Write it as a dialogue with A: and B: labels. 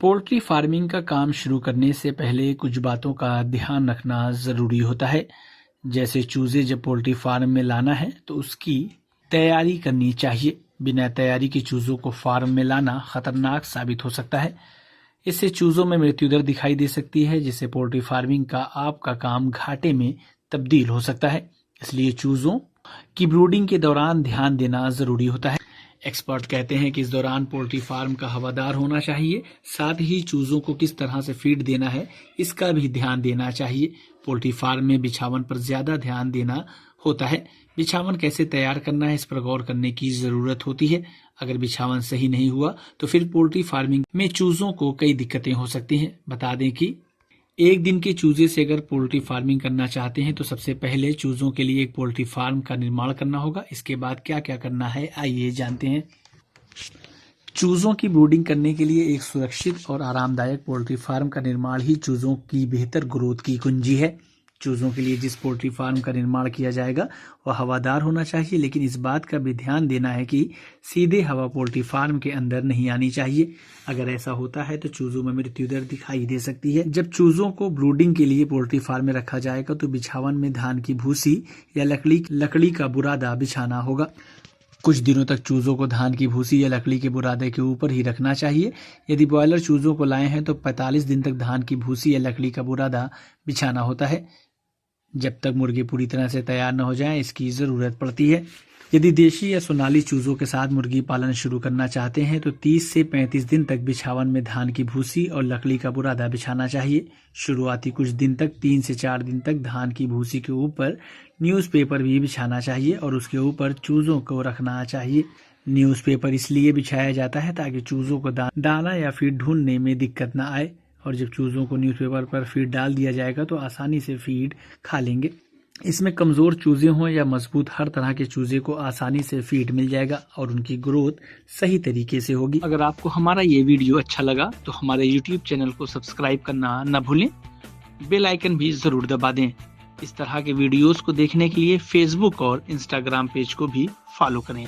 A: Poultry farming का काम शुरू करने से पहले कुछ बातों का ध्यान रखना ज़रूरी होता है। जैसे चूज़े जब पोल्ट्री फार्म में लाना है तो उसकी तैयारी करनी चाहिए। बिना तैयारी के चूज़ों को फार्म में लाना खतरनाक साबित हो सकता है। इससे चूज़ों में मृत्यु दर दिखाई दे सकती है, जिससे पोल्ट्री फार्मिंग का आपका काम घाटे में तब्दील हो सकता है। इसलिए चूज़ों की ब्रूडिंग के दौरान ध्यान देना ज़रूरी होता है। एक्सपर्ट कहते हैं कि इस दौरान पोल्ट्री फार्म का हवादार होना चाहिए। साथ ही चूज़ों को किस तरह से फीड देना है इसका भी ध्यान देना चाहिए। पोल्ट्री फार्म में बिछावन पर ज़्यादा ध्यान देना होता है। बिछावन कैसे तैयार करना है इस पर गौर करने की ज़रूरत होती है। अगर बिछावन सही नहीं हुआ तो फिर पोल्ट्री फार्मिंग में चूज़ों को कई दिक्कतें हो सकती हैं। बता दें कि एक दिन के चूजे से अगर पोल्ट्री फार्मिंग करना चाहते हैं तो सबसे पहले चूज़ों के लिए एक पोल्ट्री फार्म का निर्माण करना होगा। इसके बाद क्या क्या करना है आइए जानते हैं। चूज़ों की ब्रूडिंग करने के लिए एक सुरक्षित और आरामदायक पोल्ट्री फार्म का निर्माण ही चूज़ों की बेहतर ग्रोथ की कुंजी है। चूज़ों के लिए जिस पोल्ट्री फार्म का निर्माण किया जाएगा वह हवादार होना चाहिए, लेकिन इस बात का भी ध्यान देना है कि सीधे हवा पोल्ट्री फार्म के अंदर नहीं आनी चाहिए। अगर ऐसा होता है तो चूज़ों में मृत्यु दर दिखाई दे सकती है। जब चूज़ों को ब्रूडिंग के लिए पोल्ट्री फार्म में रखा जाएगा तो बिछावन में धान की भूसी या लकड़ी का बुरादा बिछाना होगा। कुछ दिनों तक चूज़ों को धान की भूसी या लकड़ी के बुरादे के ऊपर ही रखना चाहिए। यदि ब्रॉयलर चूज़ों को लाए हैं तो 45 दिन तक धान की भूसी या लकड़ी का बुरादा बिछाना होता है। जब तक मुर्गे पूरी तरह से तैयार न हो जाएं इसकी ज़रूरत पड़ती है। यदि देशी या सोनाली चूज़ों के साथ मुर्गी पालन शुरू करना चाहते हैं तो 30 से 35 दिन तक बिछावन में धान की भूसी और लकड़ी का बुरादा बिछाना चाहिए। शुरुआती कुछ दिन तक 3 से 4 दिन तक धान की भूसी के ऊपर न्यूज़पेपर भी बिछाना चाहिए और उसके ऊपर चूज़ों को रखना चाहिए। न्यूज़पेपर इसलिए बिछाया जाता है ताकि चूज़ों को दाना या फीड ढूंढने में दिक्कत न आए, और जब चूज़ों को न्यूज़पेपर पर फीड डाल दिया जाएगा तो आसानी से फीड खा लेंगे। इसमें कमज़ोर चूज़े हों या मजबूत, हर तरह के चूज़े को आसानी से फीड मिल जाएगा और उनकी ग्रोथ सही तरीके से होगी। अगर आपको हमारा ये वीडियो अच्छा लगा तो हमारे YouTube चैनल को सब्सक्राइब करना न भूलें। बेल आइकन भी ज़रूर दबा दें। इस तरह के वीडियोस को देखने के लिए फेसबुक और इंस्टाग्राम पेज को भी फॉलो करें।